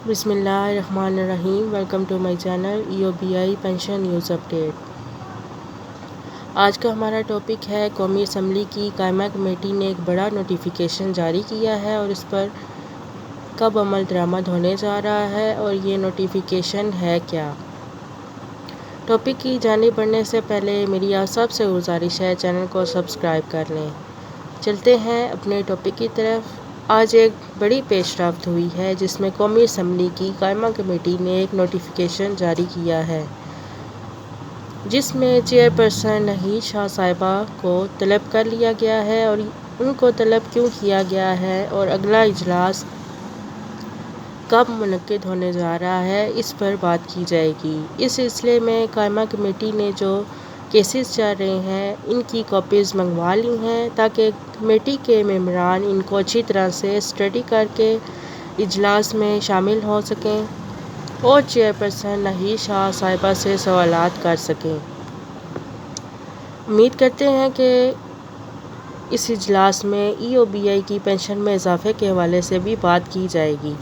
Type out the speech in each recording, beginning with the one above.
بسم اللہ الرحمن الرحیم۔ Welcome to my channel EOBI pension news update. آج کا ہمارا ٹاپک ہے قومی اسمبلی کی قائمہ کمیٹی نے ایک بڑا نوٹیفیکیشن جاری کیا ہے اور اس پر کب عمل درآمد ہونے جا رہا ہے اور یہ نوٹیفیکیشن ہے کیا۔ ٹاپک کی جانب بڑھنے سے پہلے میری آپ سب سے گزارش ہے چینل کو سبسکرائب کر لیں۔ چلتے ہیں اپنے ٹاپک کی طرف۔ آج ایک بڑی پیش رفت ہوئی ہے جس میں قومی اسمبلی کی قائمہ کمیٹی نے ایک نوٹیفیکیشن جاری کیا ہے جس میں چیئرپرسن نحیل شاہ صاحبہ کو طلب کر لیا گیا ہے اور ان کو طلب کیوں کیا گیا ہے اور اگلا اجلاس کب منعقد ہونے جا رہا ہے اس پر بات کی جائے گی۔ اس سلسلے میں قائمہ کمیٹی نے جو کیسز چل رہے ہیں ان کی کاپیز منگوا لی ہیں تاکہ کمیٹی کے ممبران ان کو اچھی طرح سے اسٹڈی کر کے اجلاس میں شامل ہو سکیں اور چیئرپرسن نحیل شاہ صاحبہ سے سوالات کر سکیں۔ امید کرتے ہیں کہ اس اجلاس میں EOBI کی پنشن میں اضافے کے حوالے سے بھی بات کی جائے گی۔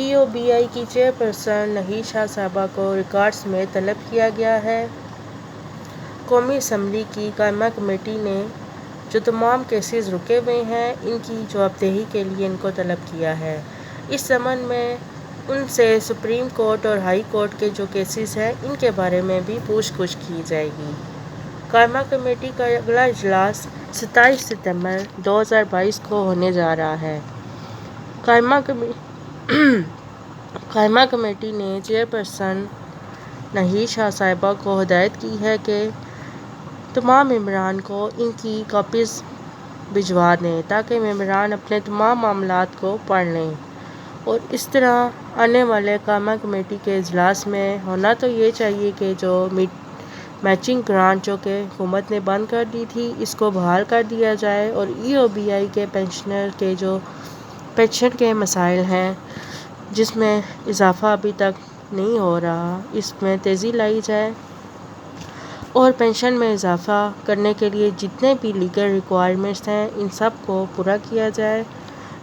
EOBI کی چیئرپرسن نحیل شاہ صاحبہ کو ریکارڈز میں طلب کیا گیا ہے۔ قومی اسمبلی کی قائمہ کمیٹی نے جو تمام کیسز رکے ہوئے ہیں ان کی جواب دہی کے لیے ان کو طلب کیا ہے۔ اس ضمن میں ان سے سپریم کورٹ اور ہائی کورٹ کے جو کیسز ہیں ان کے بارے میں بھی پوچھ گچھ کی جائے گی۔ قائمہ کمیٹی کا اگلا اجلاس 27 ستمبر 2022 کو ہونے جا رہا ہے۔ قائمہ کمیٹی نے چیئرپرسن نحیل شاہ صاحبہ کو ہدایت کی ہے کہ تمام ممبران کو ان کی کاپیز بھجوا دیں تاکہ ممبران اپنے تمام معاملات کو پڑھ لیں اور اس طرح آنے والے قائمہ کمیٹی کے اجلاس میں ہونا تو یہ چاہیے کہ جو میچنگ گرانٹ جو کہ حکومت نے بند کر دی تھی اس کو بحال کر دیا جائے اور EOBI کے پینشنر کے جو پینشن کے مسائل ہیں جس میں اضافہ ابھی تک نہیں ہو رہا اس میں تیزی لائی جائے اور پینشن میں اضافہ کرنے کے لیے جتنے بھی لیگل ریکوائرمنٹس ہیں ان سب کو پورا کیا جائے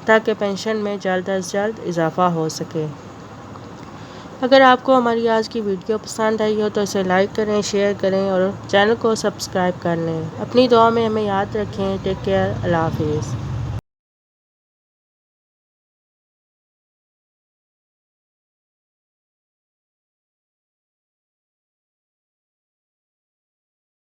تاکہ پینشن میں جلد از جلد اضافہ ہو سکے۔ اگر آپ کو ہماری آج کی ویڈیو پسند آئی ہو تو اسے لائک کریں، شیئر کریں اور چینل کو سبسکرائب کر لیں۔ اپنی دعا میں ہمیں یاد رکھیں۔ Take care. اللہ حافظ۔